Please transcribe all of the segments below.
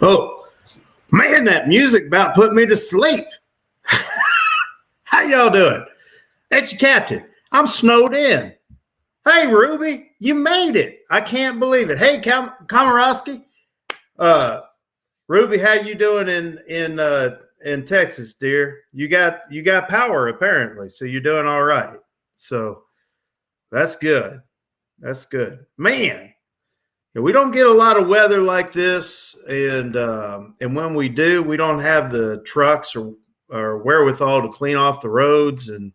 Oh, man, that music about put me to sleep. How y'all doing? It's your captain. I'm snowed in. Hey, Ruby, you made it. I can't believe it. Hey, Komorowski. Ruby, how you doing in Texas, dear? You got power apparently, so you're doing all right. So that's good. That's good, man. Yeah, we don't get a lot of weather like this, and when we do, we don't have the trucks or wherewithal to clean off the roads, and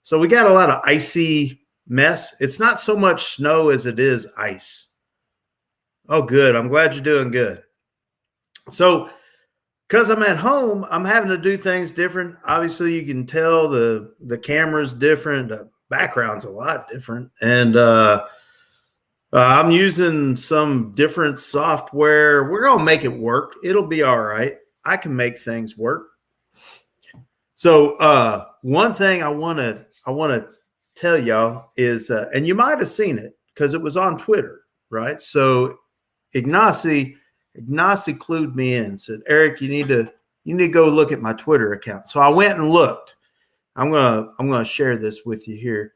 so we got a lot of icy mess. It's not so much snow as it is ice. Oh, good. I'm glad you're doing good. So, because I'm at home, I'm having to do things different. Obviously, you can tell the camera's different, the background's a lot different, and I'm using some different software. We're gonna make it work. It'll be all right. I can make things work. So one thing I want to tell y'all is, and you might have seen it because it was on Twitter, right? So Ignacy clued me in and said, Eric, you need to go look at my Twitter account. So I went and looked. I'm gonna share this with you here.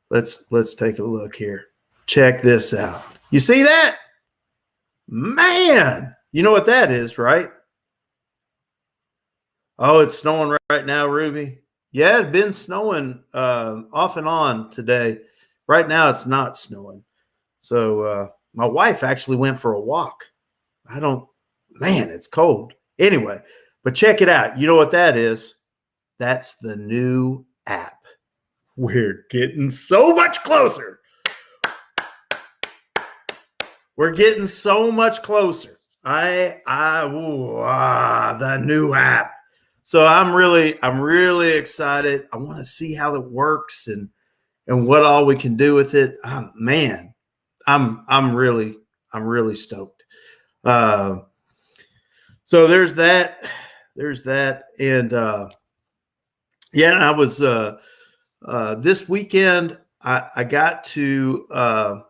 Let's take a look here. Check this out. You see that? Man, you know what that is, right? Oh, it's snowing right now, Ruby. Yeah, it's been snowing off and on today. Right now, it's not snowing. So my wife actually went for a walk. Man, it's cold. Anyway, but check it out. You know what that is? That's the new app. We're getting so much closer. We're getting so much closer. The new app. So I'm really excited. I want to see how it works and what all we can do with it. Man, I'm really stoked. So there's that. And yeah, I was this weekend. I got to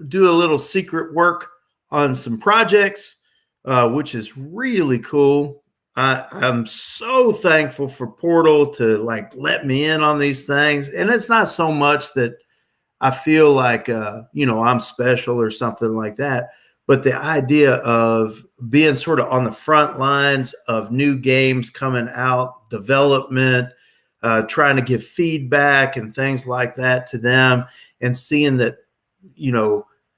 do a little secret work on some projects, which is really cool. I'm so thankful for Portal to let me in on these things. And it's not so much that I feel like, I'm special or something like that, but the idea of being sort of on the front lines of new games coming out, development, trying to give feedback and things like that to them, and seeing that,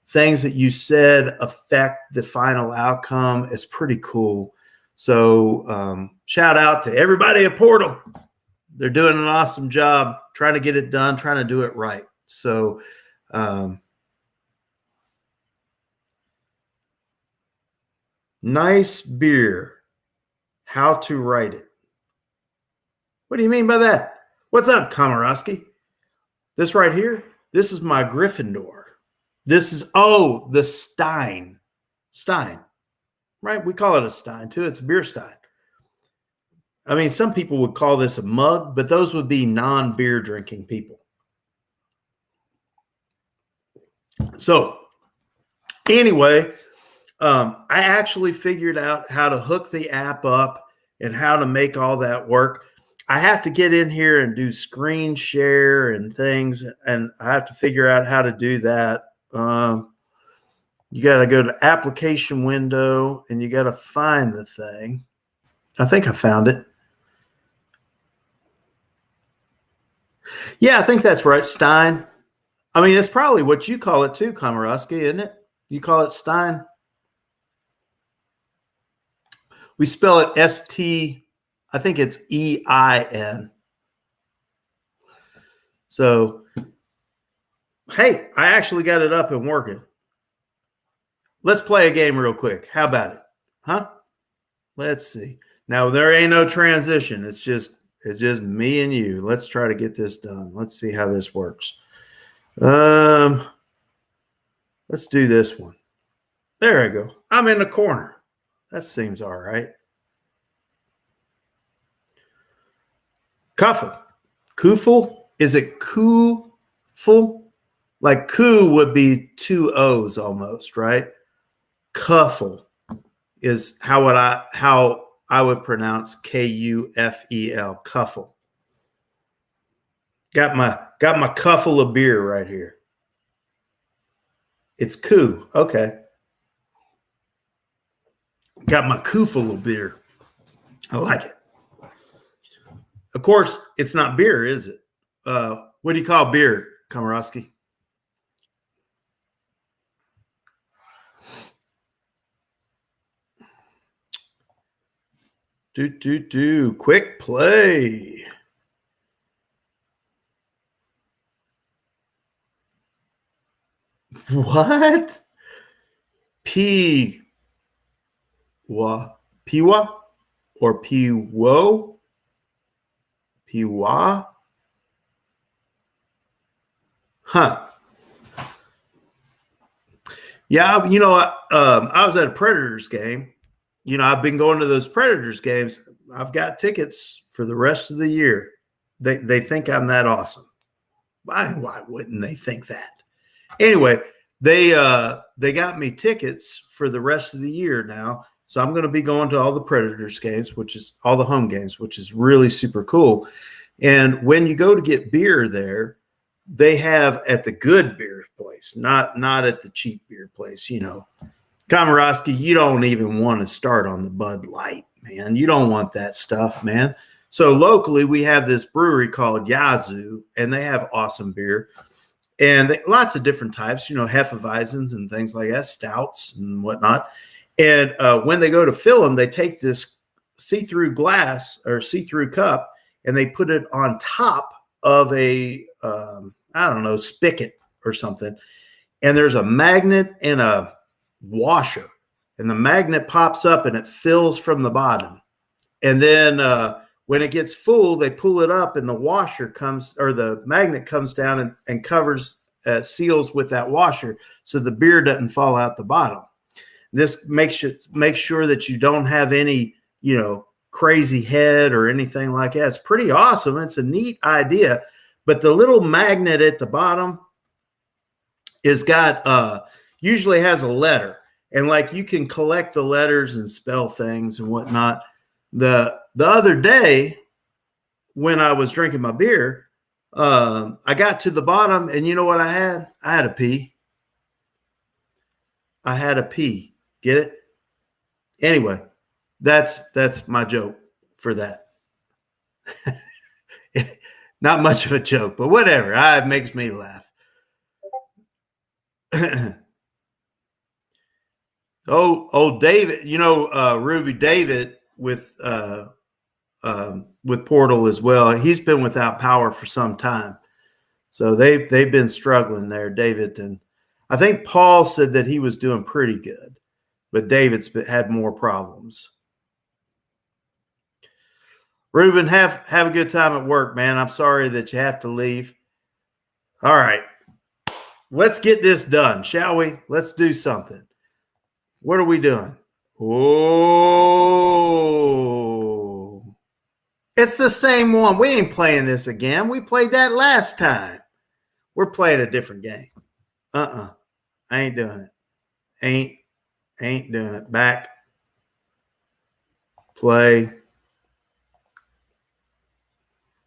things that you said affect the final outcome is pretty cool. So shout out to everybody at Portal. They're doing an awesome job trying to get it done, trying to do it right. So nice beer. How to write it. What do you mean by that? What's up, Komorowski? This right here, this is my Gryffindor. This is, the Stein. Stein, right? We call it a Stein too. It's a beer stein. I mean, some people would call this a mug, but those would be non-beer drinking people. So anyway, I actually figured out how to hook the app up and how to make all that work. I have to get in here and do screen share and things, and I have to figure out how to do that. You got to go to application window and you got to find the thing. I think I found it. Yeah, I think that's right. Stein. I mean, it's probably what you call it too, Komorowski, isn't it? You call it Stein. We spell it S-T, I think it's E-I-N. So, hey, I actually got it up and working. Let's play a game real quick. How about it? Huh? Let's see. Now, there ain't no transition. It's just me and you. Let's try to get this done. Let's see how this works. Let's do this one. There I go. I'm in the corner. That seems all right. Kuffel. Kufel? Is it Kufel? Like Ku would be two O's almost, right? Kuffel. is how I would pronounce Kufel, Kuffel. Got my Kuffel of beer right here. It's Koo. Okay. Got my Kufel of beer. I like it. Of course, it's not beer, is it? What do you call beer, Komorowski? Quick play. What? P. Piwa or Piwo? Piwa? Huh. Yeah, I was at a Predators game. I've been going to those Predators games. I've got tickets for the rest of the year. They think I'm that awesome. Why wouldn't they think that? Anyway, they got me tickets for the rest of the year now. So I'm going to be going to all the Predators games, which is all the home games, which is really super cool. And when you go to get beer there, they have at the good beer place, not at the cheap beer place. Komorowski, you don't even want to start on the Bud Light, man. You don't want that stuff, man. So locally, we have this brewery called Yazoo, and they have awesome beer. And lots of different types, Hefeweizens and things like that, stouts and whatnot. And when they go to fill them, they take this see-through glass or see-through cup, and they put it on top of a, spigot or something. And there's a magnet and a washer. And the magnet pops up and it fills from the bottom. And then when it gets full, they pull it up and the washer comes, or the magnet comes down and covers, seals with that washer so the beer doesn't fall out the bottom. This makes sure that you don't have any, crazy head or anything like that. It's pretty awesome. It's a neat idea. But the little magnet at the bottom is got, usually has a letter. And like you can collect the letters and spell things and whatnot. The other day when I was drinking my beer, I got to the bottom and you know what I had? I had a P. I had a P. Get it? Anyway, that's my joke for that. Not much of a joke, but whatever. It makes me laugh. David, Ruby David with Portal as well. He's been without power for some time. So they've been struggling there, David. And I think Paul said that he was doing pretty good, but David's had more problems. Ruben, have a good time at work, man. I'm sorry that you have to leave. All right. Let's get this done, shall we? Let's do something. What are we doing? Oh, it's the same one. We ain't playing this again. We played that last time. We're playing a different game. I ain't doing it. Ain't doing it. Back. Play.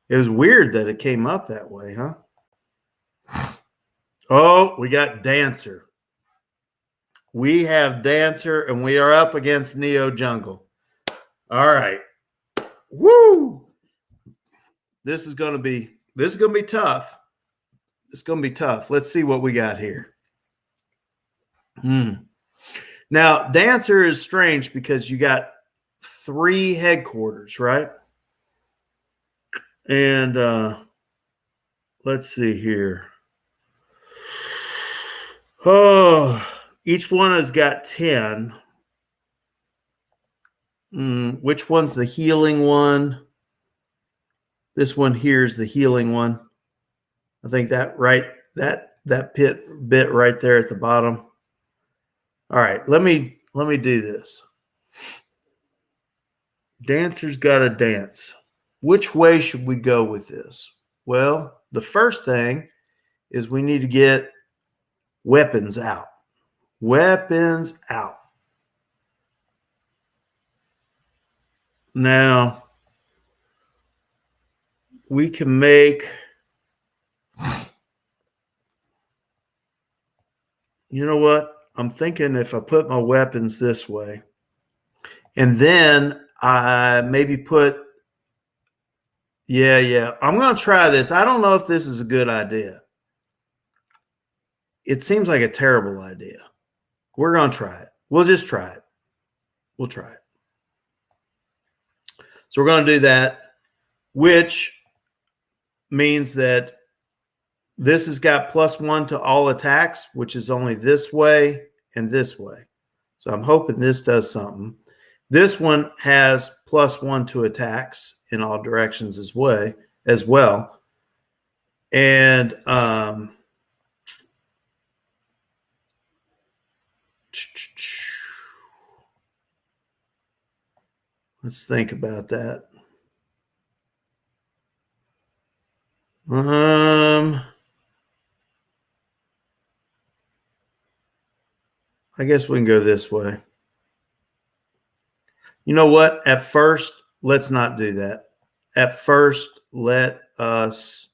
It was weird that it came up that way, huh? Oh, we got Dancer. We have Dancer, and we are up against Neo Jungle. All right. Woo! This is going to be tough. It's going to be tough. Let's see what we got here. Now, Dancer is strange because you got 3 headquarters, right? And let's see here. Oh, each one has got 10. Which one's the healing one? This one here is the healing one. I think that bit right there at the bottom. All right, let me do this. Dancer's got to dance. Which way should we go with this? Well, the first thing is we need to get weapons out. Weapons out. Now we can make, you know what? I'm thinking if I put my weapons this way and then I maybe put, yeah, I'm going to try this. I don't know if this is a good idea. It seems like a terrible idea. We're going to try it. We'll just try it. We'll try it. So we're going to do that, which means that this has got +1 to all attacks, which is only this way and this way. So I'm hoping this does something. This one has +1 to attacks in all directions as well. And let's think about that. I guess we can go this way. You know what? At first, let's not do that. At first, let us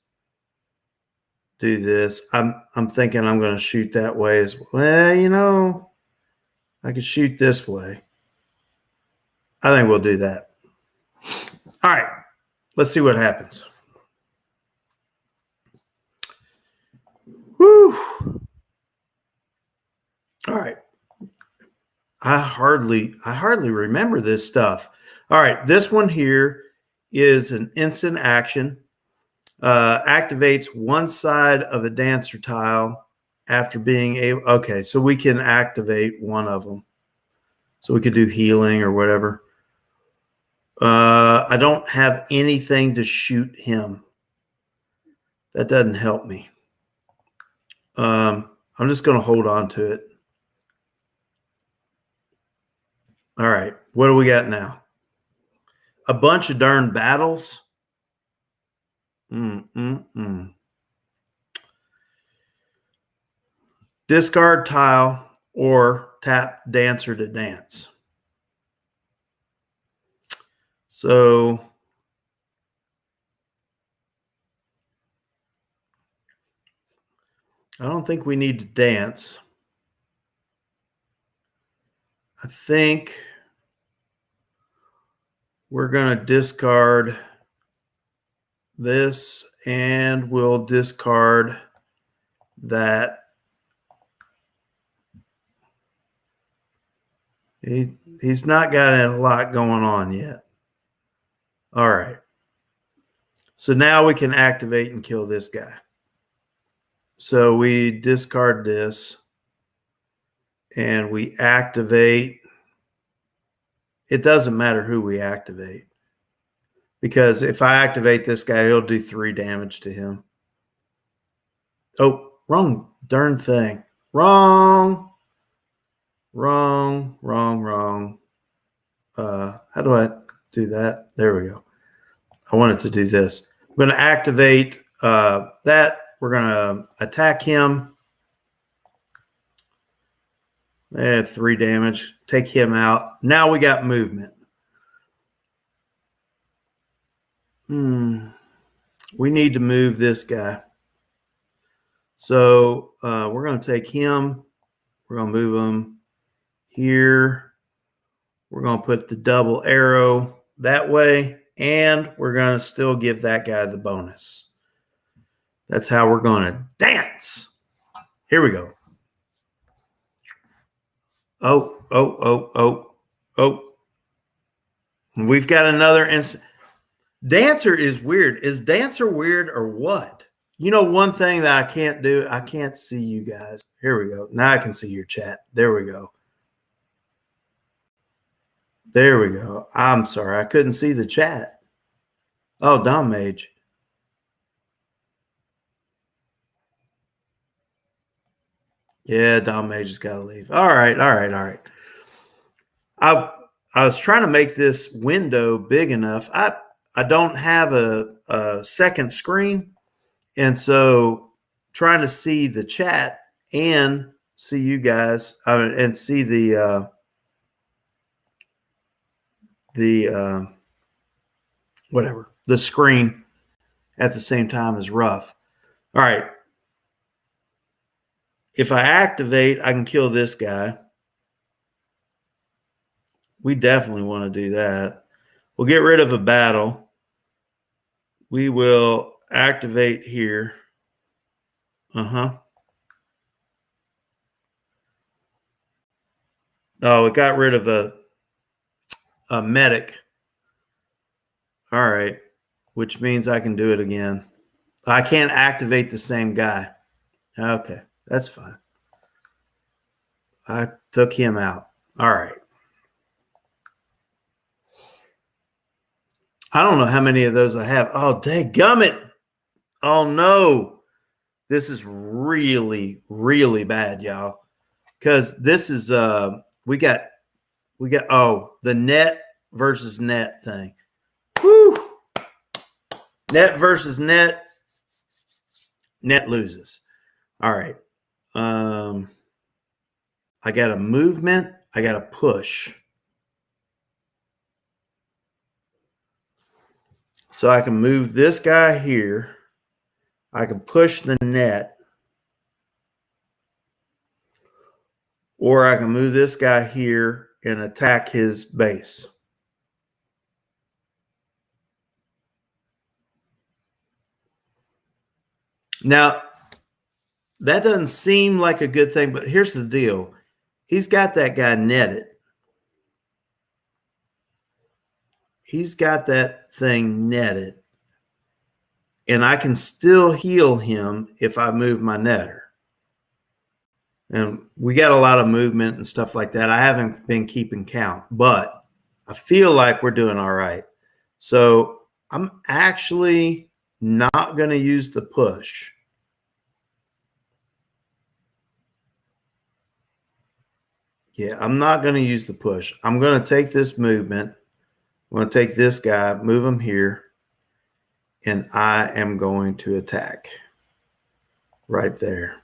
do this. I'm thinking I'm going to shoot that way as well. You know, I could shoot this way. I think we'll do that. All right. Let's see what happens. Whew. All right. I hardly remember this stuff. All right. This one here is an instant action. Activates one side of a dancer tile after being able. Okay, so we can activate one of them. So we could do healing or whatever. I don't have anything to shoot him. That doesn't help me. I'm just going to hold on to it. All right, what do we got now? A bunch of darn battles. Discard tile or tap dancer to dance. So I don't think we need to dance. I think we're going to discard this and we'll discard that. He's not got a lot going on yet. All right. So now we can activate and kill this guy. So we discard this and we activate. It doesn't matter who we activate because if I activate this guy, he'll do 3 damage to him. Oh, wrong darn thing. Wrong. How do I do that? There we go. I wanted to do this. I'm going to activate that. We're going to attack him. 3 damage. Take him out. Now we got movement. We need to move this guy. So we're going to take him. We're going to move him here. We're going to put the double arrow that way. And we're going to still give that guy the bonus. That's how we're going to dance. Here we go. Oh. We've got another instant. Dancer is weird. Is Dancer weird or what? You know, one thing that I can't do, I can't see you guys. Here we go. Now I can see your chat. There we go. There we go. I'm sorry. I couldn't see the chat. Oh, Dom Mage. Yeah, Dom Mage has got to leave. All right. I was trying to make this window big enough. I don't have a second screen, and so trying to see the chat and see you guys and see the whatever, the screen at the same time is rough. All right. If I activate, I can kill this guy. We definitely want to do that. We'll get rid of a battle. We will activate here. Oh, it got rid of a medic. All right, which means I can do it again. I can't activate the same guy. Okay, that's fine. I took him out. All right. I don't know how many of those I have. Oh, dadgummit. Oh, no. This is really, really bad, y'all. Because this is, we got, the net versus net thing. Whew. Net versus net. Net loses. All right. I got a movement. I got a push. So I can move this guy here. I can push the net. Or I can move this guy here and attack his base. Now, that doesn't seem like a good thing, but here's the deal. He's got that guy netted. He's got that thing netted. And I can still heal him if I move my netter. And we got a lot of movement and stuff like that. I haven't been keeping count, but I feel like we're doing all right. So I'm actually not going to use the push. Yeah, I'm not going to use the push. I'm going to take this movement. I'm going to take this guy, move him here, and I am going to attack right there.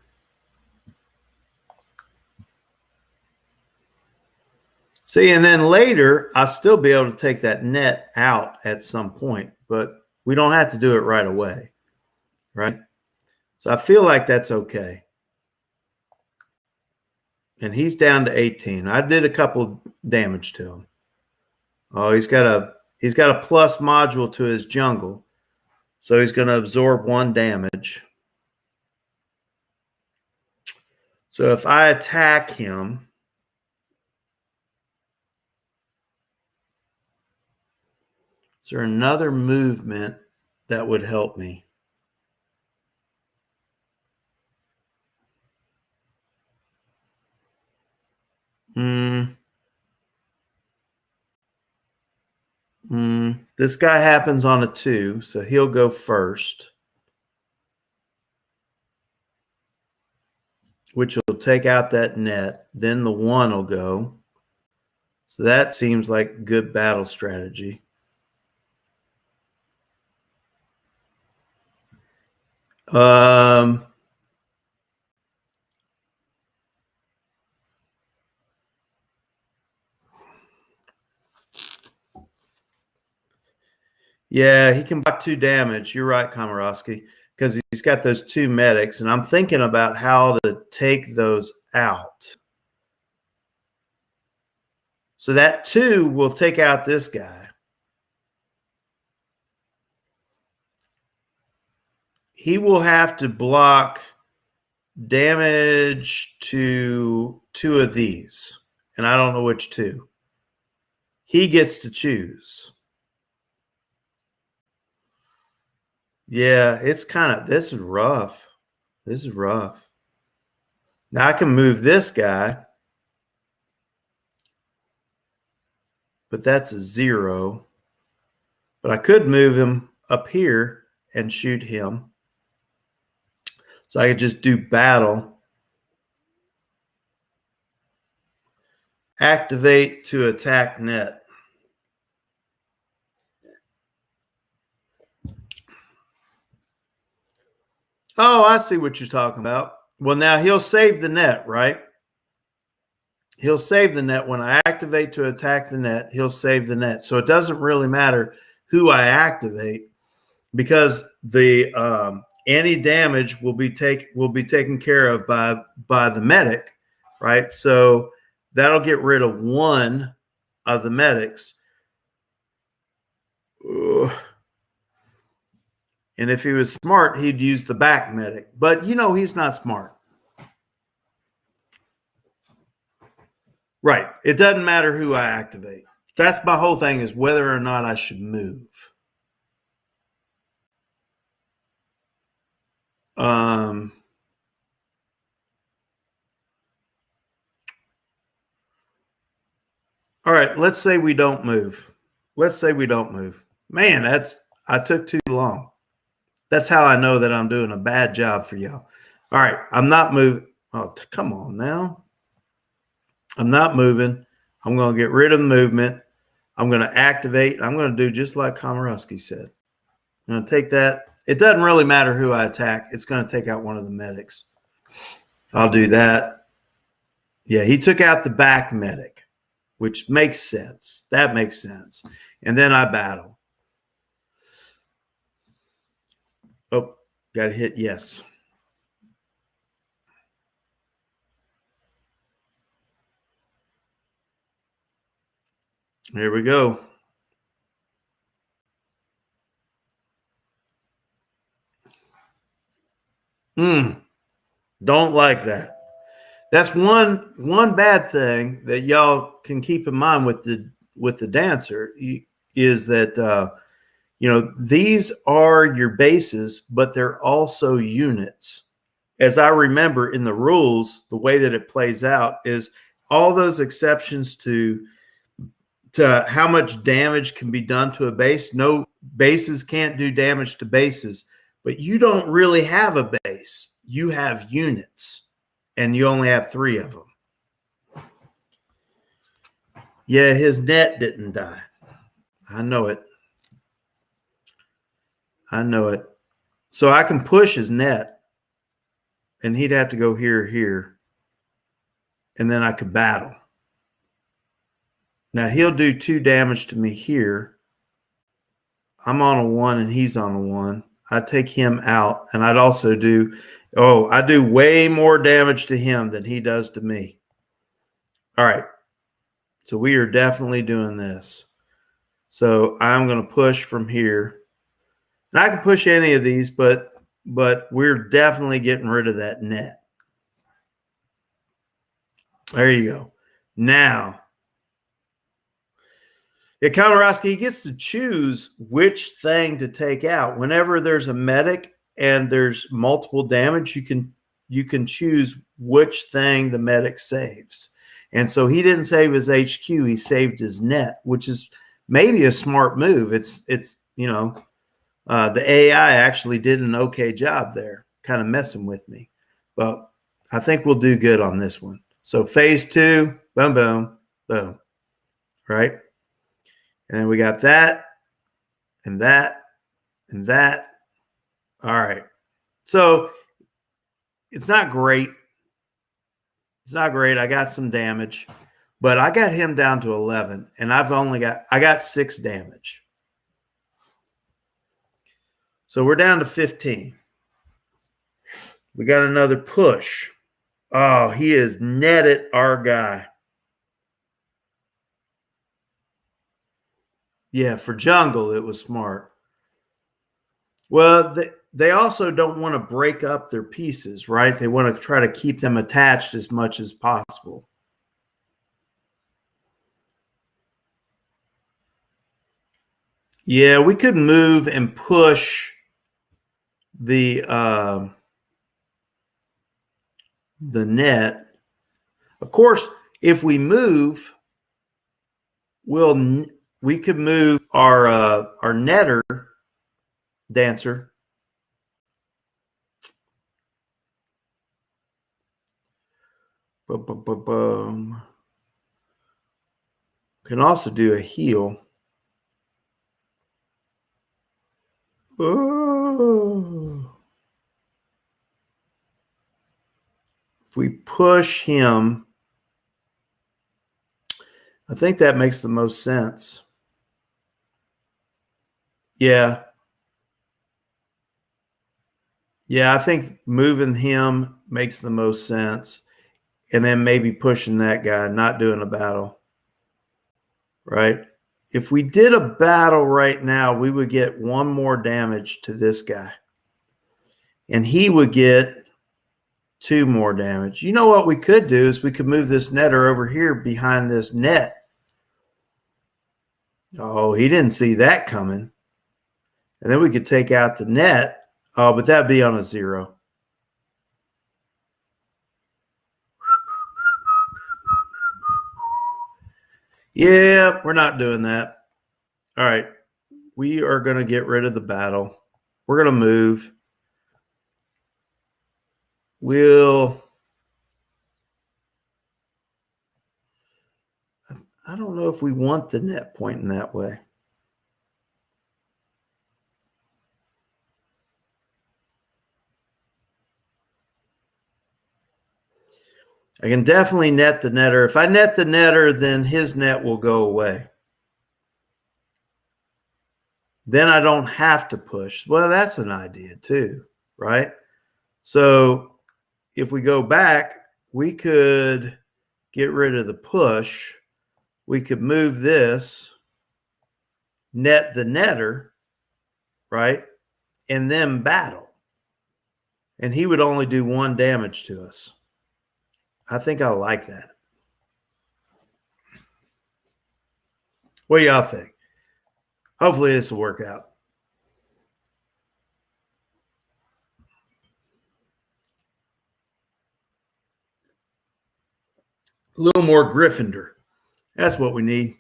See, and then later, I'll still be able to take that net out at some point, but we don't have to do it right away, right? So I feel like that's okay. And he's down to 18. I did a couple damage to him. Oh, he's got a plus module to his jungle. So he's going to absorb 1 damage. So if I attack him, is there another movement that would help me? This guy happens on a 2, so he'll go first, which will take out that net. Then the 1 will go. So that seems like good battle strategy. Yeah, he can block 2 damage. You're right, Komorowski, because he's got those 2 medics, and I'm thinking about how to take those out. So that 2 will take out this guy. He will have to block damage to 2 of these, and I don't know which 2. He gets to choose. Yeah, it's kind of, this is rough. This is rough. Now I can move this guy, but that's a 0. But I could move him up here and shoot him. So I could just do battle. Activate to attack net. Oh, I see what you're talking about. Well, now he'll save the net, right? He'll save the net. When I activate to attack the net, he'll save the net. So it doesn't really matter who I activate, because the anti-damage will be taken care of by the medic, right? So that'll get rid of one of the medics. Ugh. And if he was smart, he'd use the back medic. But he's not smart. Right. It doesn't matter who I activate. That's my whole thing, is whether or not I should move. All right, let's say we don't move. Man, I took too long. That's how I know that I'm doing a bad job for y'all. All right, I'm not moving. Oh, come on now. I'm not moving. I'm going to get rid of the movement. I'm going to activate. I'm going to do just like Komorowski said. I'm going to take that. It doesn't really matter who I attack. It's going to take out one of the medics. I'll do that. Yeah, he took out the back medic, which makes sense. That makes sense. And then I battle. Oh, got to hit yes. Here we go. Don't like that. That's one bad thing that y'all can keep in mind with the dancer, is that these are your bases, but they're also units. As I remember in the rules, the way that it plays out is all those exceptions to how much damage can be done to a base. No, bases can't do damage to bases, but you don't really have a base. You have units, and you only have 3 of them. Yeah, his net didn't die. I know it. So I can push his net, and he'd have to go here, and then I could battle. Now he'll do 2 damage to me here. I'm on a 1 and he's on a 1. I take him out, and I'd also do, I do way more damage to him than he does to me. All right. So we are definitely doing this. So I'm going to push from here. And I can push any of these, but we're definitely getting rid of that net. There you go. Now, Komorowski gets to choose which thing to take out. Whenever there's a medic and there's multiple damage, you can choose which thing the medic saves. And so he didn't save his HQ; he saved his net, which is maybe a smart move. It's the AI actually did an okay job there, kind of messing with me, but I think we'll do good on this one. So phase 2, boom, boom, boom, right? And then we got that and that and that. All right. So it's not great. I got some damage, but I got him down to 11, and I got 6 damage. So we're down to 15. We got another push. Oh, he has netted our guy. Yeah, for jungle, it was smart. Well, they also don't want to break up their pieces, right? They want to try to keep them attached as much as possible. Yeah, we could move and push the net. Of course, if we move, we could move our netter dancer. Can also do a heal. Oh. If we push him, I think that makes the most sense. Yeah. Yeah, I think moving him makes the most sense. And then maybe pushing that guy, not doing a battle. Right? If we did a battle right now, we would get one more damage to this guy. And he would get 2 more damage. You know what we could do is we could move this netter over here behind this net. Oh, he didn't see that coming. And then we could take out the net. Oh, but that'd be on a 0. Yeah, we're not doing that. All right. We are going to get rid of the battle. We're going to move. I don't know if we want the net pointing that way. I can definitely net the netter. If I net the netter, then his net will go away. Then I don't have to push. Well, that's an idea too, right? So if we go back, we could get rid of the push. We could move this, net the netter, right? And then battle. And he would only do 1 damage to us. I think I like that. What do y'all think? Hopefully this will work out. A little more Gryffindor. That's what we need.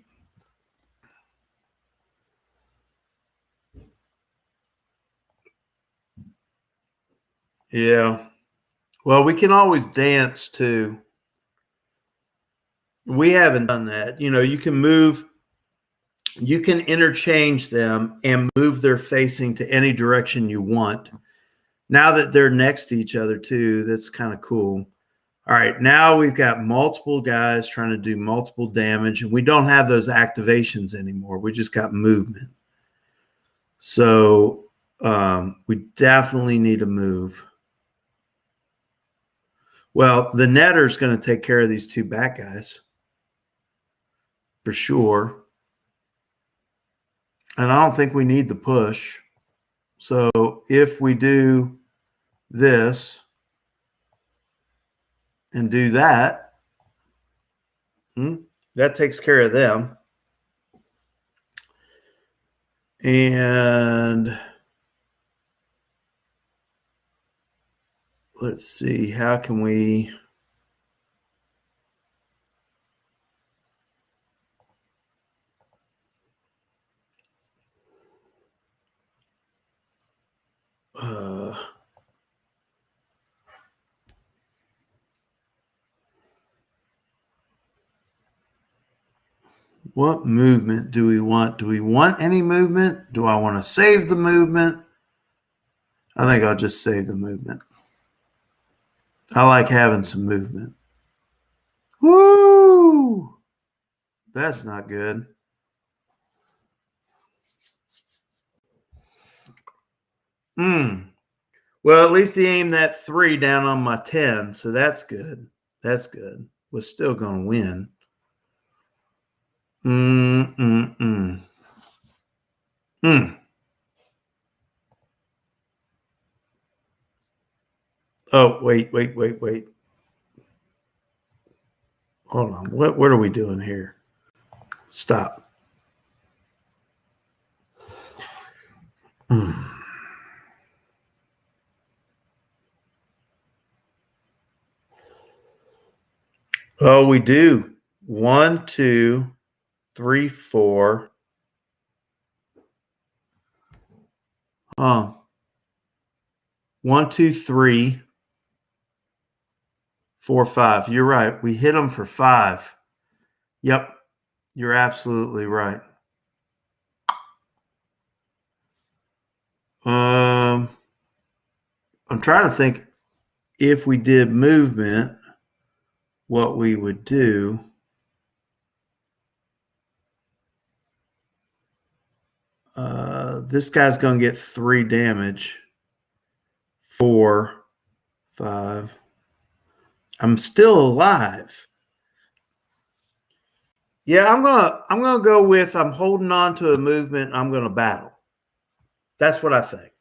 Yeah. Well, we can always dance too. We haven't done that. You know, you can move, you can interchange them and move their facing to any direction you want. Now that they're next to each other too, that's kind of cool. All right, now we've got multiple guys trying to do multiple damage, and we don't have those activations anymore. We just got movement. So we definitely need to move. Well, the netter's going to take care of these 2 back guys for sure. And I don't think we need the push. So if we do this and do that, that takes care of them. And let's see, how can we... what movement do we want? Do we want any movement? Do I want to save the movement? I think I'll just save the movement. I like having some movement. Woo! That's not good. Well, at least he aimed that 3 down on my 10, so that's good. That's good. We're still going to win. Oh, wait. Hold on. What are we doing here? Stop. Oh, we do. 1, 2, 3, 4. 1, 2, 3, 4, 5. You're right. We hit them for 5. Yep. You're absolutely right. I'm trying to think if we did movement, what we would do. This guy's going to get 3 damage. 4, 5. I'm still alive. Yeah, I'm gonna go with I'm holding on to a movement. And I'm gonna battle. That's what I think.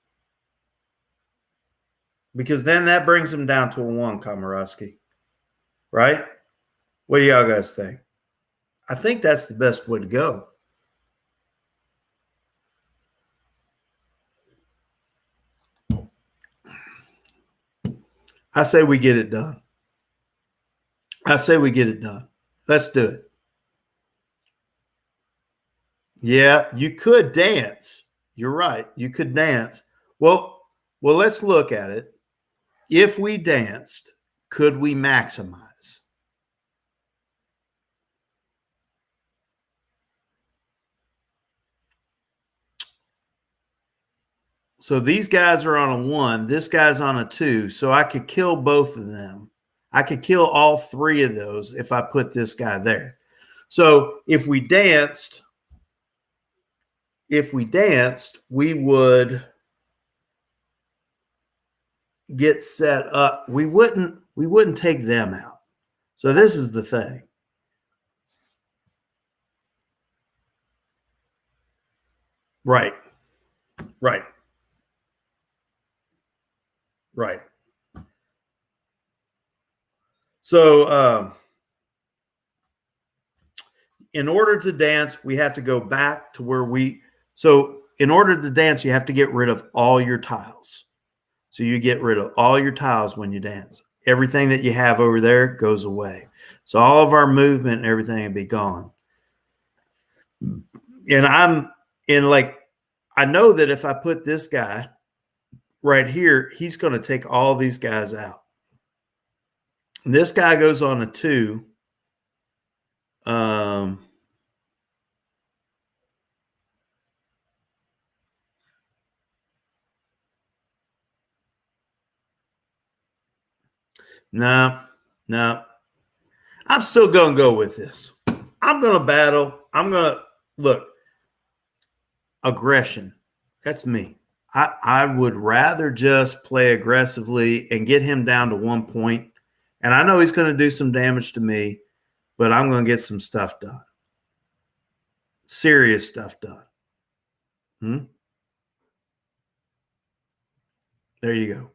Because then that brings him down to a 1, Komorowski. Right? What do y'all guys think? I think that's the best way to go. I say we get it done. Let's do it. Yeah, you could dance. You're right. You could dance. Well, let's look at it. If we danced, could we maximize? So these guys are on a 1. This guy's on a 2. So I could kill both of them. I could kill all 3 of those if I put this guy there. So if we danced, we would get set up. We wouldn't take them out. So this is the thing. Right. So in order to dance, we have to go back to where in order to dance, you have to get rid of all your tiles. So you get rid of all your tiles when you dance. Everything that you have over there goes away. So all of our movement and everything will be gone. And I know that if I put this guy right here, he's going to take all these guys out. And this guy goes on a 2. No. I'm still going to go with this. I'm going to battle. I'm going to look. Aggression. That's me. I would rather just play aggressively and get him down to 1 point. And I know he's going to do some damage to me, but I'm going to get some stuff done. Serious stuff done. There you go.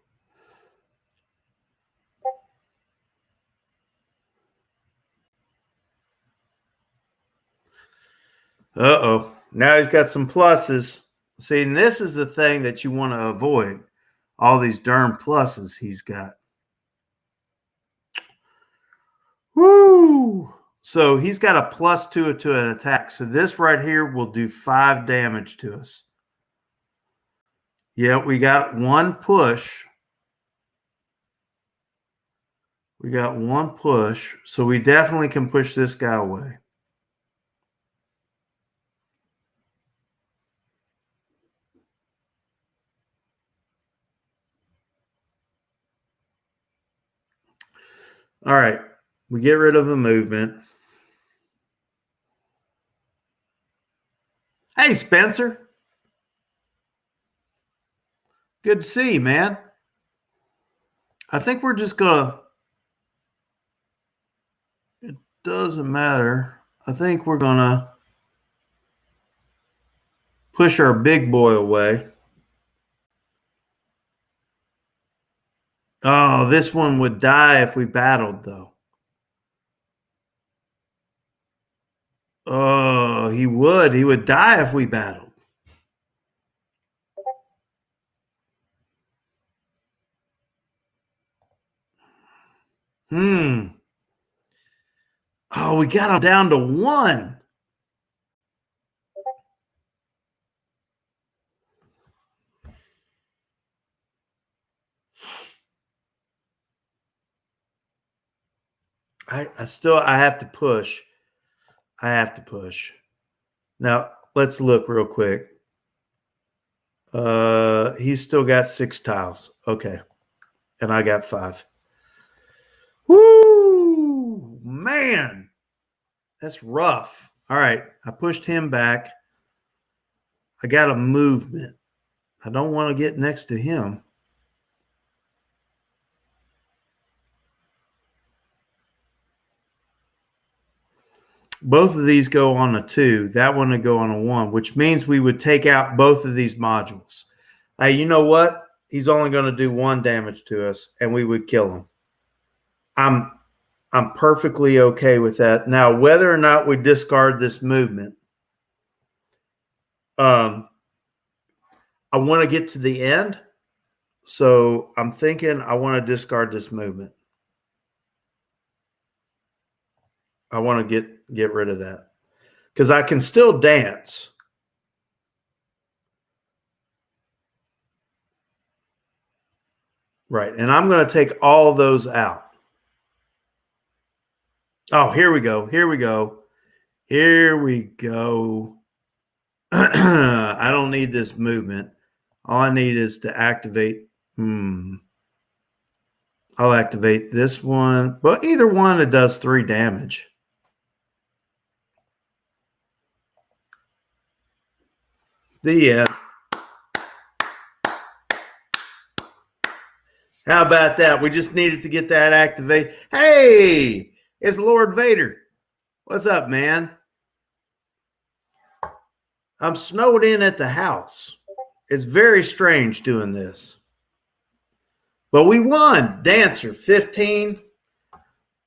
Uh-oh. Now he's got some pluses. See, and this is the thing that you want to avoid. All these darn pluses he's got. Woo! So he's got a +2 to an attack. So this right here will do 5 damage to us. Yeah, we got 1 push. So we definitely can push this guy away. All right. We get rid of the movement. Hey, Spencer. Good to see you, man. I think we're just going to – it doesn't matter. I think we're going to push our big boy away. Oh, this one would die if we battled, though. Oh, he would. He would die if we battled. Oh, we got him down to 1. I have to push. Now, let's look real quick. He's still got 6 tiles. Okay. And I got 5. Woo! Man. That's rough. All right. I pushed him back. I got a movement. I don't want to get next to him. Both of these go on a 2. That one would go on a 1, which means we would take out both of these modules. Hey, you know what? He's only going to do 1 damage to us, and we would kill him. I'm perfectly okay with that. Now, whether or not we discard this movement, I want to get to the end. So I'm thinking I want to discard this movement. I want to get rid of that because I can still dance. Right. And I'm going to take all those out. Oh, here we go. Here we go. Here we go. I don't need this movement. All I need is to activate. I'll activate this one. But either one, it does 3 damage. The end. How about that? We just needed to get that activated. Hey, it's Lord Vader. What's up, man? I'm snowed in at the house. It's very strange doing this. But we won. Dancer, 15,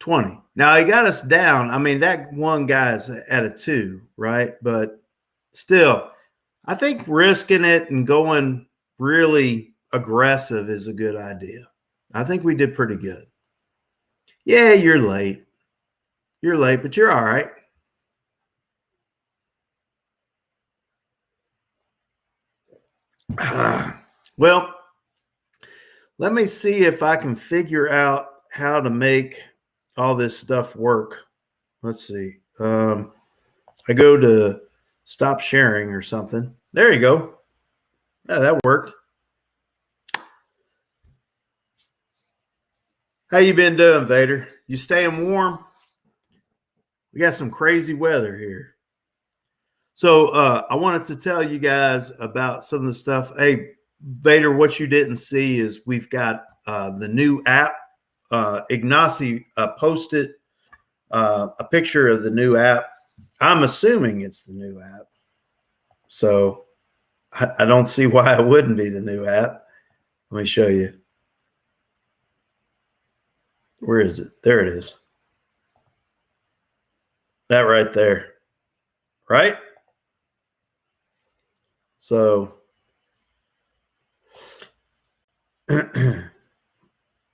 20. Now, he got us down. I mean, that one guy's at a 2, right? But still, I think risking it and going really aggressive is a good idea. I think we did pretty good. Yeah, you're late. You're late, but you're all right. Well, let me see if I can figure out how to make all this stuff work. Let's see. I go to stop sharing or something. There you go. Yeah, that worked. How you been doing, Vader? You staying warm? We got some crazy weather here. So I wanted to tell you guys about some of the stuff. Hey, Vader, what you didn't see is we've got the new app. Ignacy posted a picture of the new app. I'm assuming it's the new app. So I don't see why it wouldn't be the new app. Let me show you. Where is it? There it is. That right there. Right? So,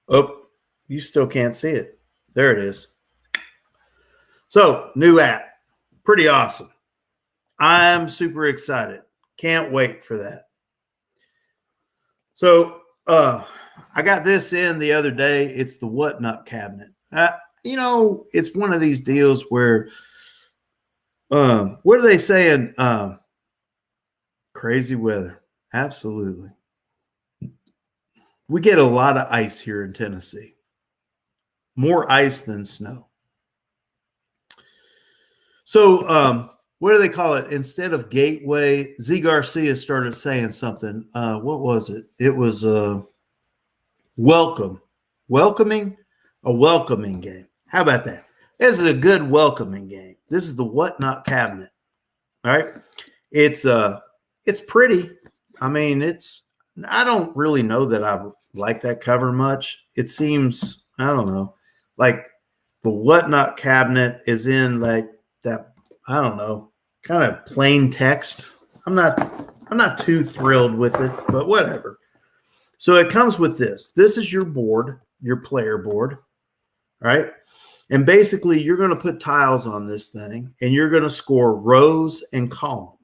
oh, you still can't see it. There it is. So, new app. Pretty awesome. I'm super excited. Can't wait for that. So, I got this in the other day. It's the Whatnot cabinet. You know, it's one of these deals where, what are they saying? Crazy weather. Absolutely. We get a lot of ice here in Tennessee. More ice than snow. So, what do they call it? Instead of gateway, Z Garcia started saying something. What was it? It was welcoming, a welcoming game. How about that? This is a good welcoming game. This is the Whatnot cabinet. All right. It's pretty. I mean, I don't really know that I like that cover much. It seems, I don't know, like the Whatnot cabinet is in like that, I don't know, kind of plain text. I'm not too thrilled with it, but whatever. So it comes with this. This is your board, your player board, right? And basically you're going to put tiles on this thing and you're going to score rows and columns.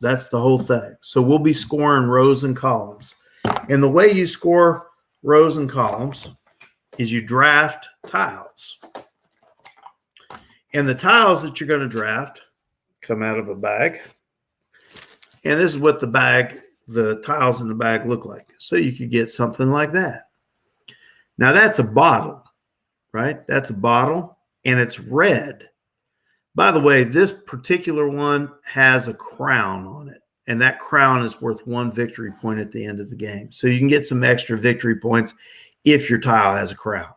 That's the whole thing. So we'll be scoring rows and columns. And the way you score rows and columns is you draft tiles. And the tiles that you're going to draft come out of a bag. And this is what the tiles in the bag look like. So you could get something like that. Now that's a bottle, right? That's a bottle and it's red. By the way, this particular one has a crown on it. and that crown is worth 1 victory point at the end of the game. So you can get some extra victory points if your tile has a crown.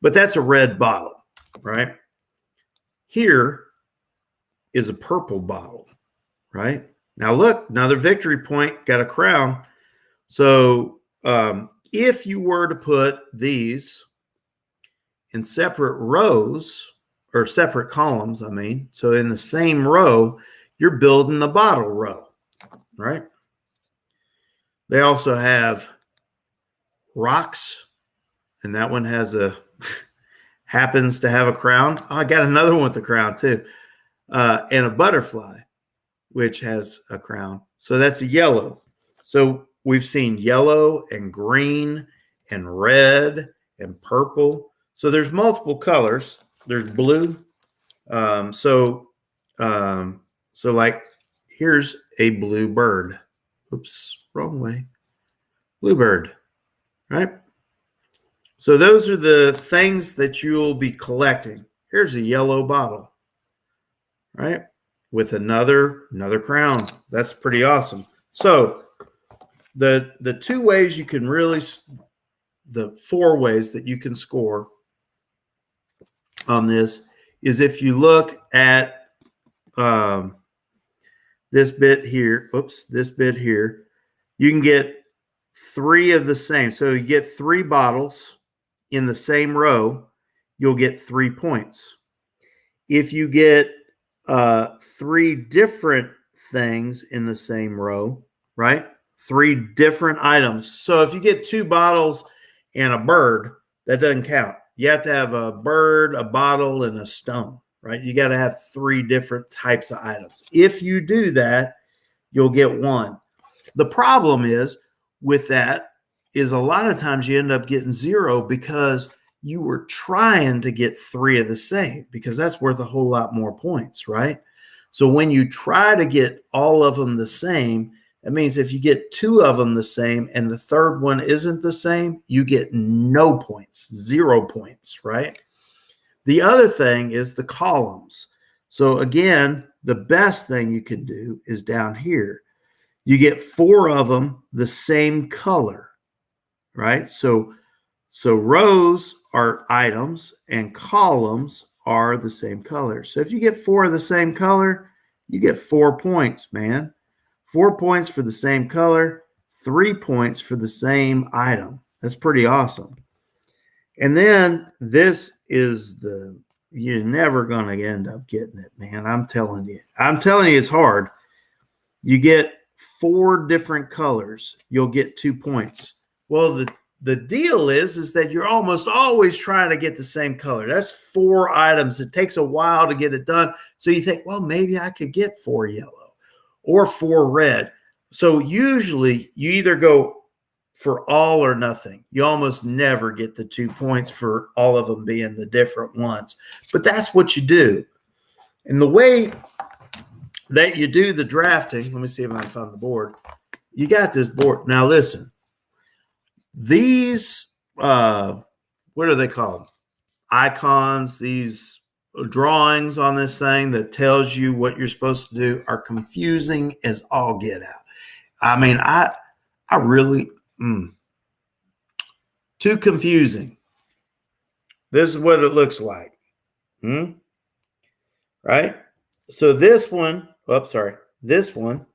But that's a red bottle, right? Here is a purple bottle, right? Now look, another victory point, got a crown. So if you were to put these in separate rows, or separate columns, I mean, so in the same row, you're building a bottle row, right? They also have rocks, and that one has happens to have a crown. Oh, I got another one with a crown too. And a butterfly, which has a crown. So that's a yellow. So we've seen yellow and green and red and purple. So there's multiple colors. There's blue. So like here's a blue bird. Oops, wrong way. Bluebird, right? So those are the things that you'll be collecting. Here's a yellow bottle, right? With another crown. That's pretty awesome. So the 2 ways you can really, the 4 ways that you can score on this is if you look at this bit here, this bit here, you can get 3 of the same. So you get 3 bottles in the same row, you'll get 3 points. If you get 3 different things in the same row, right? 3 different items. So if you get 2 bottles and a bird, that doesn't count. You have to have a bird, a bottle, and a stone, right? You got to have 3 different types of items. If you do that, you'll get 1. The problem is with that is a lot of times you end up getting 0 because you were trying to get 3 of the same, because that's worth a whole lot more points, right? So when you try to get all of them the same, that means if you get 2 of them the same and the third one isn't the same, you get no points, 0 points, right? The other thing is the columns. So again, the best thing you could do is down here. You get 4 of them the same color, right? So rows are items and columns are the same color. So if you get 4 of the same color, you get 4 points, man. 4 points for the same color, 3 points for the same item. That's pretty awesome. And then this is you're never going to end up getting it, man. I'm telling you it's hard. You get 4 different colors, you'll get 2 points. Well, the deal is that you're almost always trying to get the same color. That's 4 items. It takes a while to get it done. So you think, well, maybe I could get 4 yellow or 4 red. So usually you either go for all or nothing. You almost never get the 2 points for all of them being the different ones. But that's what you do. And the way that you do the drafting, let me see if I can find the board. You got this board. Now listen. These, what are they called? Icons, these drawings on this thing that tells you what you're supposed to do are confusing as all get out. I mean, I really, too confusing. This is what it looks like. Right? So this one, this one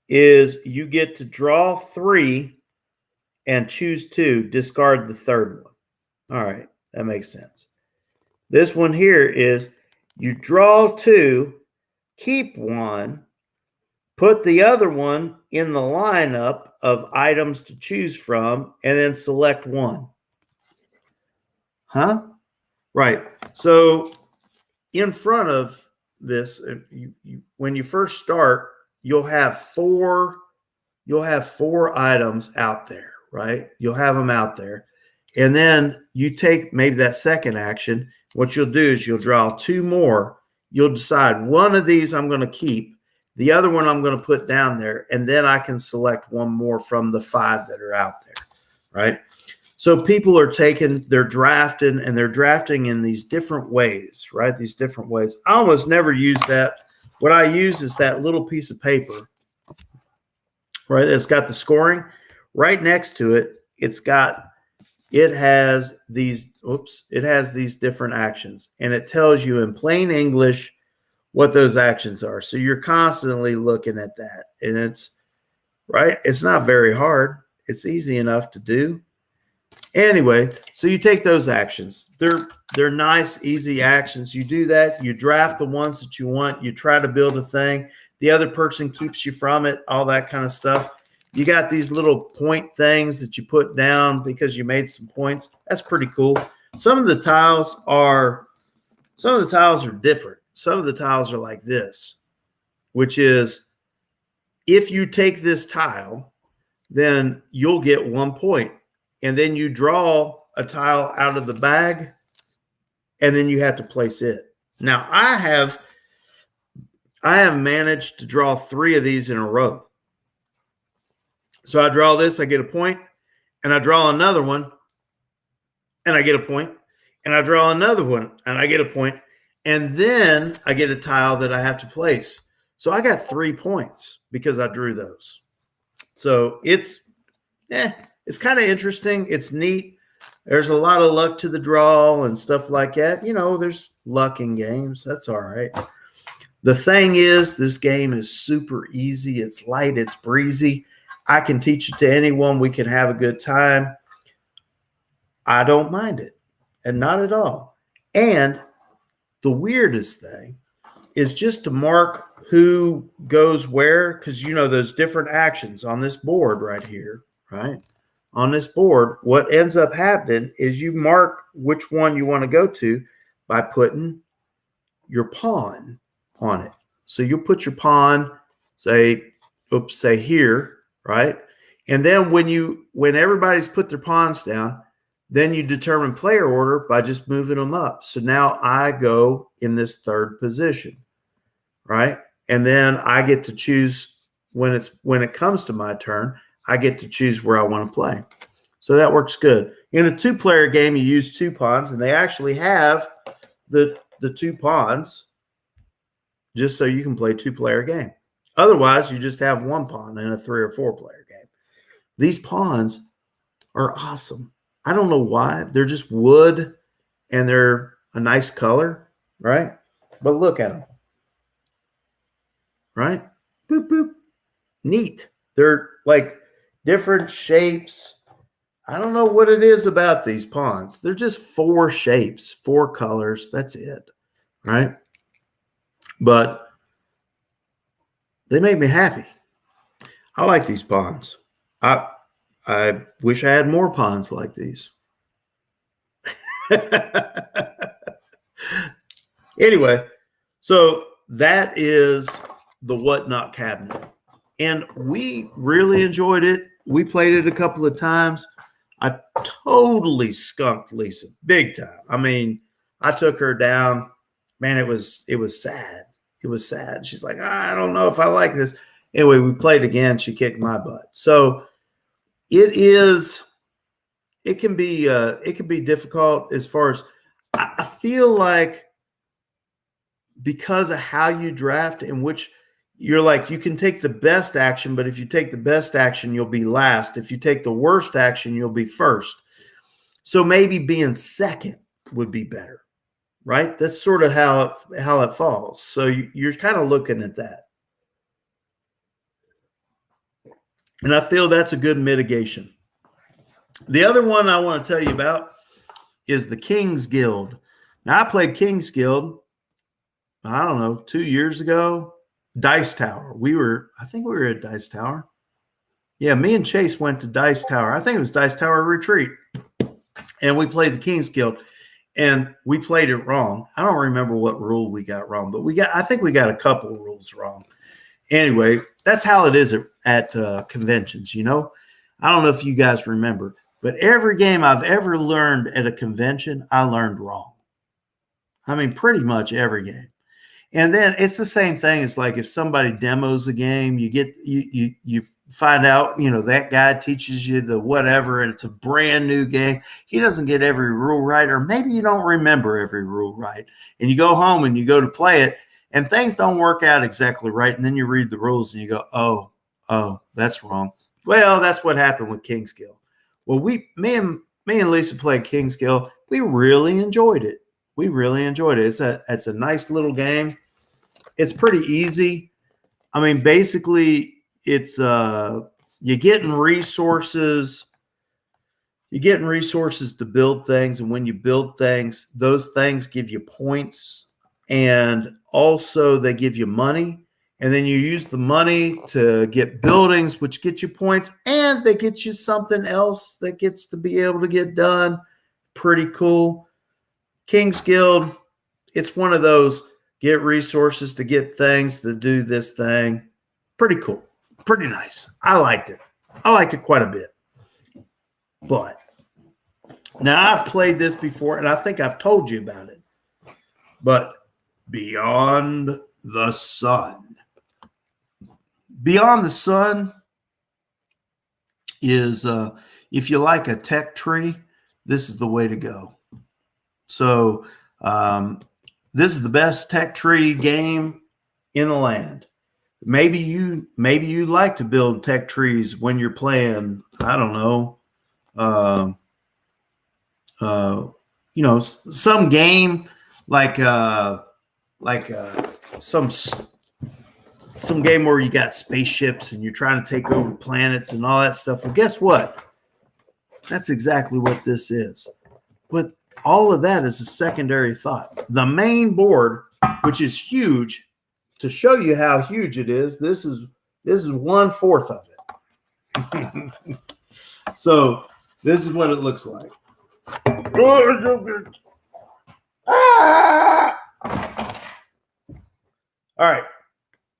is you get to draw 3 and choose 2, discard the third one. All right, that makes sense. This one here is you draw 2, keep 1, put the other one in the lineup of items to choose from, and then select 1. Huh? Right. So in front of this, when you first start, you'll have 4 items out there. Right? You'll have them out there. And then you take maybe that second action. What you'll do is you'll draw 2 more. You'll decide one of these I'm going to keep. The other one I'm going to put down there. And then I can select 1 more from the 5 that are out there. Right? So people are they're drafting, and they're drafting in these different ways. Right? These different ways. I almost never use that. What I use is that little piece of paper. right? It's got the scoring. Right next to it, it has these different actions, and it tells you in plain English what those actions are. So you're constantly looking at that, and it's right. It's not very hard. It's easy enough to do. Anyway, so you take those actions. They're nice, easy actions. You do that. You draft the ones that you want. You try to build a thing. The other person keeps you from it, all that kind of stuff. You got these little point things that you put down because you made some points. That's pretty cool. Some of the tiles are different. Some of the tiles are like this, which is if you take this tile, then you'll get 1 point. And then you draw a tile out of the bag, and then you have to place it. Now, I have managed to draw 3 of these in a row. So I draw this, I get a point, and I draw another one, and I get a point, and I draw another one, and I get a point, and then I get a tile that I have to place. So I got 3 points because I drew those. So it's kind of interesting. It's neat. There's a lot of luck to the draw and stuff like that. You know, there's luck in games. That's all right. The thing is, this game is super easy. It's light. It's breezy. I can teach it to anyone. We can have a good time. I don't mind it, and not at all. And the weirdest thing is just to mark who goes where, because you know those different actions on this board right here, right? On this board, what ends up happening is you mark which one you want to go to by putting your pawn on it. So you put your pawn, say here, right? And then when everybody's put their pawns down, then you determine player order by just moving them up. So now I go in this 3rd position, right? And then I get to choose when it comes to my turn, I get to choose where I want to play. So that works good. In a 2-player game, you use 2 pawns, and they actually have the 2 pawns just so you can play 2-player game. Otherwise, you just have 1 pawn in a 3 or 4-player game. These pawns are awesome. I don't know why. They're just wood, and they're a nice color, right? But look at them, right? Boop, boop. Neat. They're like different shapes. I don't know what it is about these pawns. They're just 4 shapes, 4 colors. That's it, right? But they make me happy. I like these pawns. I wish I had more pawns like these. Anyway, so that is the Whatnot cabinet. And we really enjoyed it. We played it a couple of times. I totally skunked Lisa big time. I mean, I took her down. Man, it was sad. It was sad. She's like, I don't know if I like this. Anyway, we played again. She kicked my butt. So it can be difficult as far as I feel like, because of how you draft, in which you're like, you can take the best action, but if you take the best action, you'll be last. If you take the worst action, you'll be first. So maybe being second would be better, right? That's sort of how it falls. So you're kind of looking at that. And I feel that's a good mitigation. The other one I want to tell you about is the King's Guild. Now, I played King's Guild, I don't know, 2 years ago. Dice Tower. I think we were at Dice Tower. Yeah, me and Chase went to Dice Tower. I think it was Dice Tower Retreat. And we played the King's Guild. And we played it wrong. I don't remember what rule we got wrong, but I think we got a couple of rules wrong. Anyway, that's how it is at conventions, you know. I don't know if you guys remember, but every game I've ever learned at a convention, I learned wrong. I mean, pretty much every game. And then it's the same thing. It's like if somebody demos a game, you find out, you know, that guy teaches you the whatever, and it's a brand new game. He doesn't get every rule right, or maybe you don't remember every rule right. And you go home and you go to play it, and things don't work out exactly right. And then you read the rules and you go, oh, Oh, that's wrong. Well, that's what happened with Kingsgill. Well, me and Lisa played Kingsgill. We really enjoyed it. We really enjoyed it. It's a nice little game. It's pretty easy. I mean, basically, it's you're getting resources. You're getting resources to build things, and when you build things, those things give you points, and also they give you money. And then you use the money to get buildings, which get you points, and they get you something else that gets to be able to get done. Pretty cool. King's Guild, it's one of those get resources to get things to do this thing. Pretty cool. Pretty nice. I liked it. I liked it quite a bit. But now I've played this before, and I think I've told you about it. But Beyond the Sun. Beyond the Sun is, if you like a tech tree, this is the way to go. So this is the best tech tree game in the land. Maybe you like to build tech trees when you're playing, I don't know, some game like some game where you got spaceships and you're trying to take over planets and all that stuff. Well, guess what? That's exactly what this is. But all of that is a secondary thought. The main board, which is huge, to show you how huge it is, this is 1/4 of it. So this is what it looks like. All right.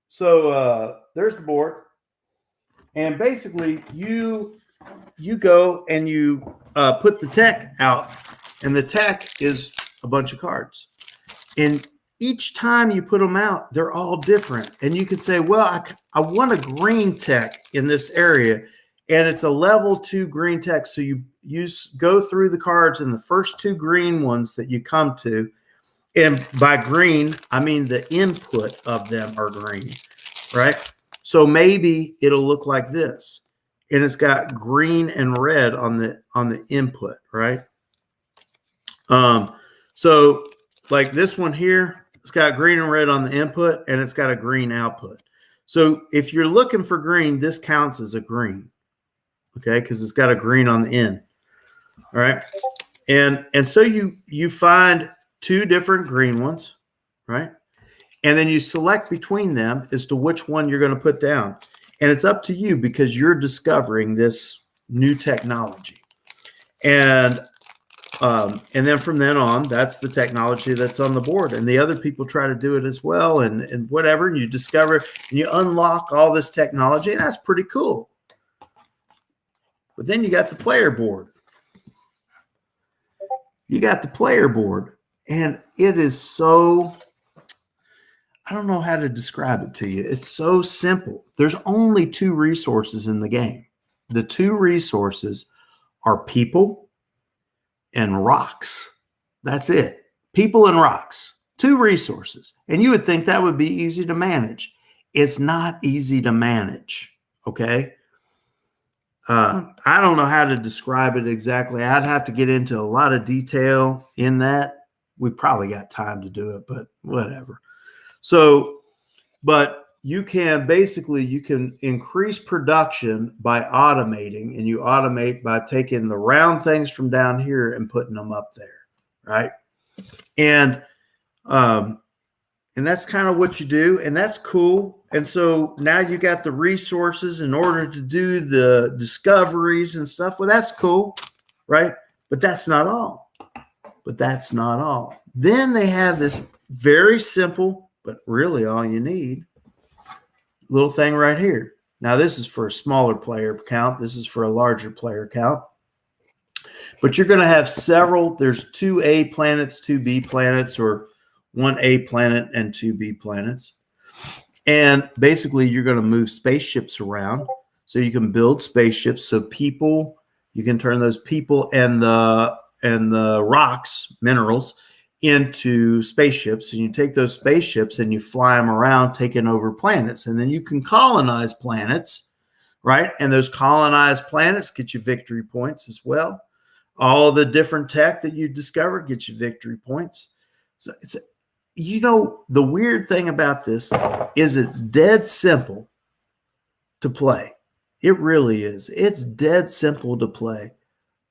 So there's the board, and basically you go and you put the tech out, and the tech is a bunch of cards. And each time you put them out, they're all different. And you can say, well, I want a green tech in this area, and it's a level 2 green tech. So you go through the cards, and the first 2 green ones that you come to, and by green, I mean the input of them are green, right? So maybe it'll look like this, and it's got green and red on the input, right? So like this one here, it's got green and red on the input, and it's got a green output. So if you're looking for green, this counts as a green, okay? Because it's got a green on the end, all right? And so you find 2 different green ones, right? And then you select between them as to which one you're going to put down. And it's up to you because you're discovering this new technology. And then from then on, that's the technology that's on the board. And the other people try to do it as well, and whatever. And you discover and you unlock all this technology, and that's pretty cool. But then you got the player board. You got the player board. And it is so, I don't know how to describe it to you. It's so simple. There's only 2 resources in the game. The 2 resources are people and rocks. That's it. People and rocks. 2 resources. And you would think that would be easy to manage. It's not easy to manage, okay? I don't know how to describe it exactly. I'd have to get into a lot of detail in that. We probably got time to do it, but whatever. So, but you can increase production by automating, and you automate by taking the round things from down here and putting them up there, right? And that's kind of what you do, and that's cool. And so now you got the resources in order to do the discoveries and stuff. Well, that's cool, right? But that's not all. Then they have this very simple, but really all you need, little thing right here. Now, this is for a smaller player count. This is for a larger player count. But you're going to have several. There's 2 A planets, 2 B planets, or 1 A planet and 2 B planets. And basically, you're going to move spaceships around. So you can build spaceships. So people, you can turn those people and the rocks, minerals, into spaceships, and you take those spaceships and you fly them around, taking over planets, and then you can colonize planets right? And those colonized planets get you victory points as well. All the different tech that you discover get you victory points. So it's, the weird thing about this is it's dead simple to play. It really is. It's dead simple to play,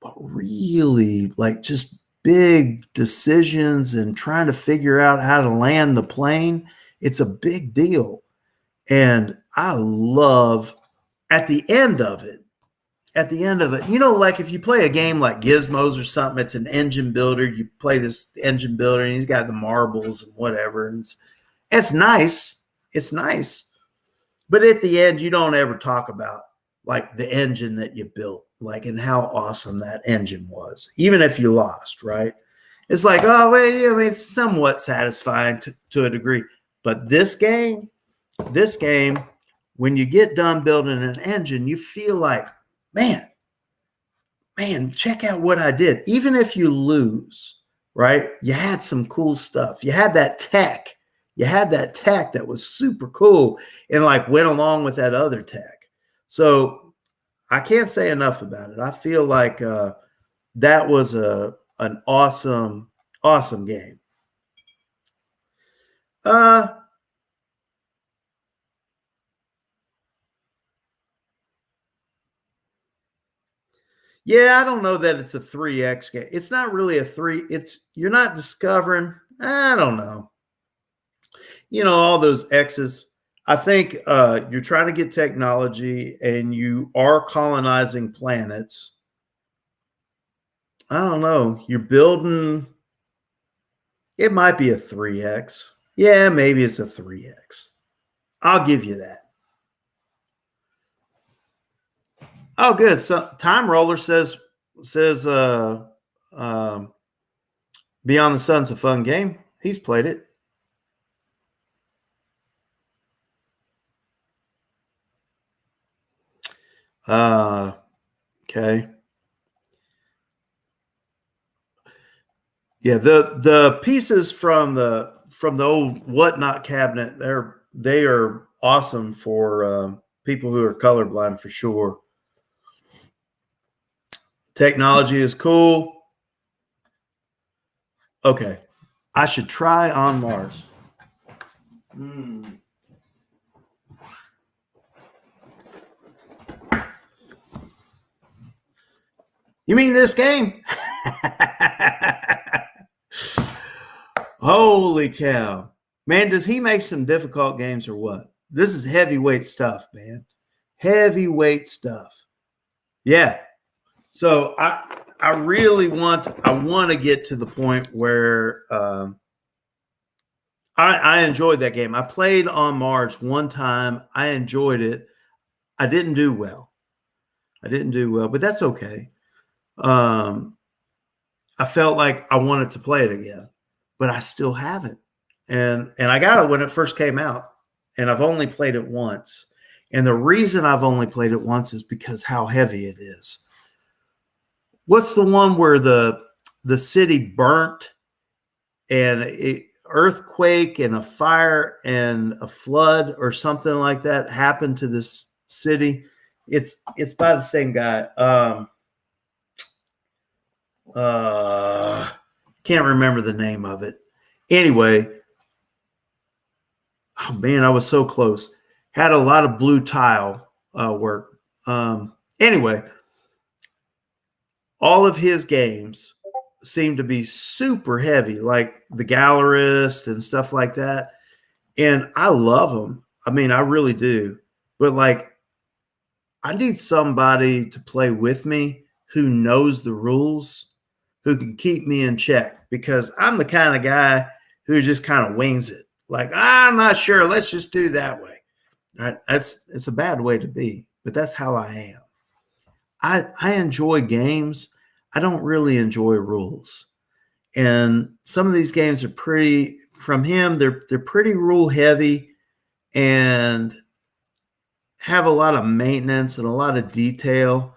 but really like just big decisions and trying to figure out how to land the plane. It's a big deal. And I love at the end of it, like if you play a game like Gizmos or something, it's an engine builder. You play this engine builder and he's got the marbles and whatever. And it's nice. It's nice. But at the end, you don't ever talk about like the engine that you built, like, and how awesome that engine was, even if you lost, right? It's like, oh, well, I mean, it's somewhat satisfying to a degree. But this game, when you get done building an engine, you feel like, man, check out what I did. Even if you lose, right? You had some cool stuff. You had that tech. That was super cool and like went along with that other tech. So I can't say enough about it. I feel like that was an awesome game. Yeah, I don't know that it's a 3X game. It's not really a 3. You're not discovering, I don't know. All those X's. I think you're trying to get technology and you are colonizing planets. I don't know. You're building, it might be a 3X. Yeah, maybe it's a 3X. I'll give you that. Oh, good. So Time Roller says Beyond the Sun's a fun game. He's played it. Okay. Yeah, the pieces from the old Whatnot cabinet, they are awesome for people who are colorblind for sure. Technology is cool. Okay. I should try On Mars. You mean this game? Holy cow. Man, does he make some difficult games or what? This is heavyweight stuff, man. Heavyweight stuff. Yeah. So I really want to get to the point where I enjoyed that game. I played On Mars one time. I enjoyed it. I didn't do well, but that's okay. I felt like I wanted to play it again, but I still haven't. And I got it when it first came out, and I've only played it once. And the reason I've only played it once is because how heavy it is. What's the one where the city burnt and an earthquake and a fire and a flood or something like that happened to this city? It's by the same guy. Can't remember the name of it. Anyway, oh man, I was so close. Had a lot of blue tile work. Anyway, all of his games seem to be super heavy, like The Gallerist and stuff like that. And I love them. I mean, I really do. But like, I need somebody to play with me who knows the rules, who can keep me in check, because I'm the kind of guy who just kind of wings it. Like, I'm not sure. Let's just do that way. All right. It's a bad way to be, but that's how I am. I enjoy games. I don't really enjoy rules. And some of these games are pretty, from him, they're pretty rule heavy and have a lot of maintenance and a lot of detail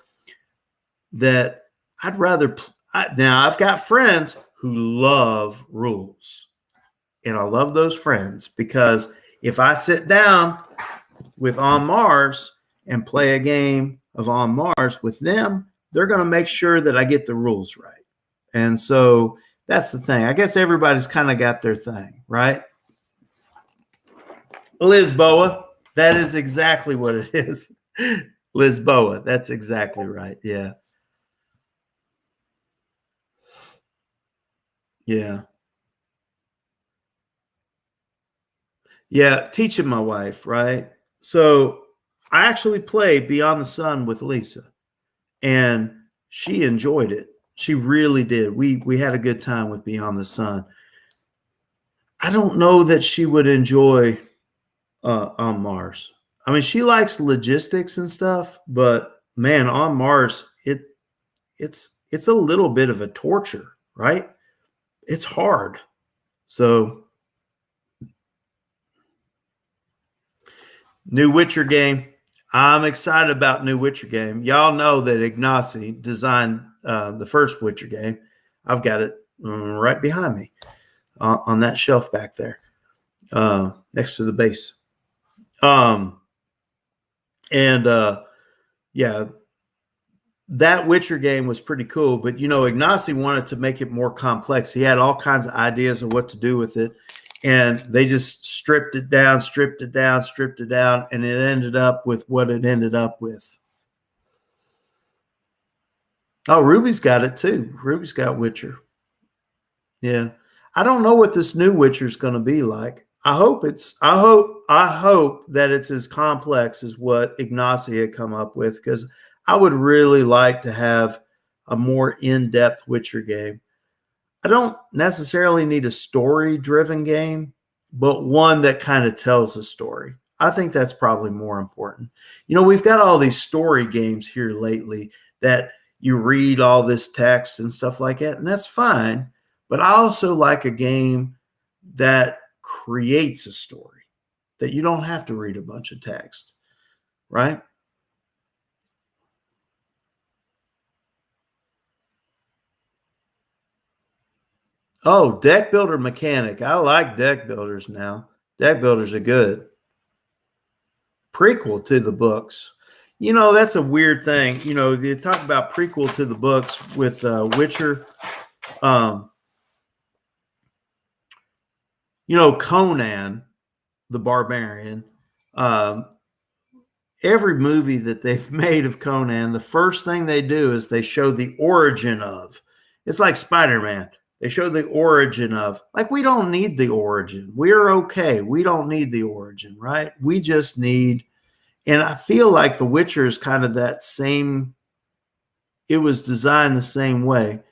that I'd rather now I've got friends who love rules, and I love those friends, because if I sit down with On Mars and play a game of On Mars with them, they're going to make sure that I get the rules right. And so that's the thing. I guess everybody's kind of got their thing, right? Lisboa, that is exactly what it is. Lisboa, that's exactly right. Yeah. Yeah. Yeah, teaching my wife, right? So I actually played Beyond the Sun with Lisa, and she enjoyed it. She really did. We had a good time with Beyond the Sun. I don't know that she would enjoy On Mars. I mean, she likes logistics and stuff, but man, On Mars, it's a little bit of a torture, right? It's hard. So, new Witcher game. I'm excited about new Witcher game. Y'all know that Ignacy designed the first Witcher game. I've got it right behind me on that shelf back there, next to the base. Yeah, that Witcher game was pretty cool. But Ignacy wanted to make it more complex. He had all kinds of ideas of what to do with it, and they just stripped it down, and it ended up with what it ended up with. Oh, Ruby's got it too. Ruby's got Witcher. Yeah. I don't know what this new Witcher is going to be like. I hope that it's as complex as what Ignacy had come up with, because I would really like to have a more in-depth Witcher game. I don't necessarily need a story-driven game, but one that kind of tells a story. I think that's probably more important. We've got all these story games here lately that you read all this text and stuff like that, and that's fine. But I also like a game that creates a story, that you don't have to read a bunch of text, right? Oh, deck builder mechanic. I like deck builders now. Deck builders are good. Prequel to the books. That's a weird thing. You talk about prequel to the books with Witcher. Conan the Barbarian. Every movie that they've made of Conan, the first thing they do is they show the origin of. It's like Spider-Man. They show the origin of. Like, we don't need the origin. We're okay. We don't need the origin, right? We just need. And I feel like The Witcher is kind of that same. It was designed the same way.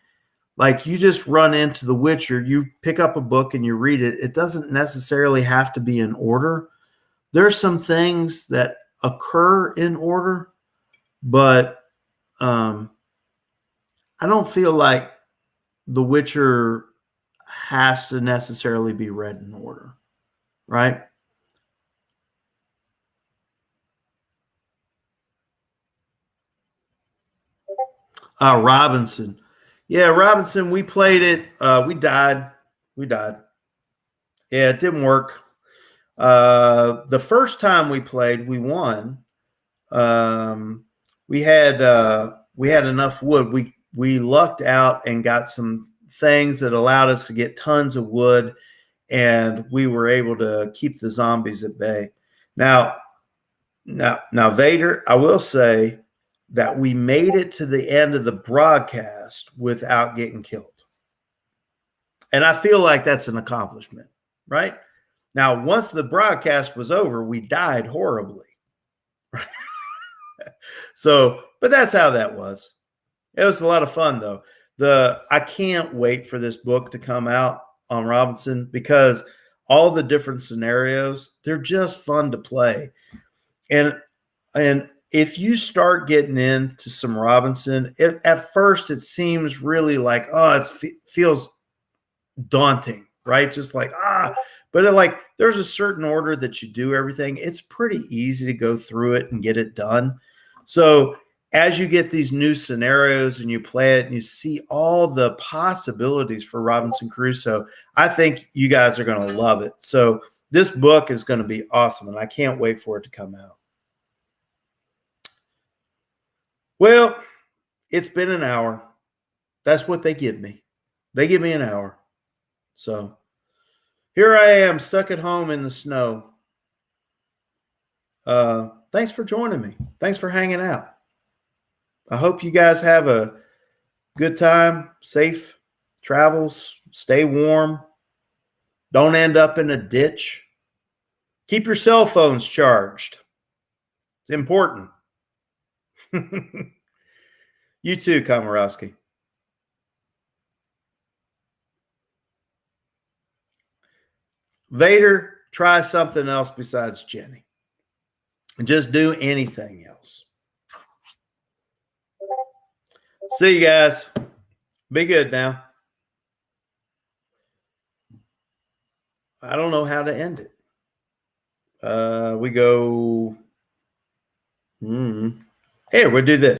Like, you just run into The Witcher, you pick up a book and you read it. It doesn't necessarily have to be in order. There's some things that occur in order, but I don't feel like The Witcher has to necessarily be read in order, right? Robinson. Yeah, Robinson, we played it. We died. Yeah, it didn't work. The first time we played, we won. We had enough wood. We lucked out and got some things that allowed us to get tons of wood, and we were able to keep the zombies at bay. Now, Vader, I will say that we made it to the end of the broadcast without getting killed. And I feel like that's an accomplishment, right? Now, once the broadcast was over, we died horribly. So, but that's how that was. It was a lot of fun, though. I can't wait for this book to come out on Robinson, because all the different scenarios, they're just fun to play. And if you start getting into some Robinson, at first it seems really like, it feels daunting, right? Just like, but there's a certain order that you do everything. It's pretty easy to go through it and get it done. So as you get these new scenarios and you play it and you see all the possibilities for Robinson Crusoe, I think you guys are going to love it. So this book is going to be awesome, and I can't wait for it to come out. Well, it's been an hour. That's what they give me. They give me an hour. So here I am, stuck at home in the snow. Thanks for joining me. Thanks for hanging out. I hope you guys have a good time, safe travels, stay warm. Don't end up in a ditch. Keep your cell phones charged. It's important. You too, Komorowski. Vader, try something else besides Jenny. And just do anything else. See you guys. Be good now. I don't know how to end it. We go. Here, we'll do this.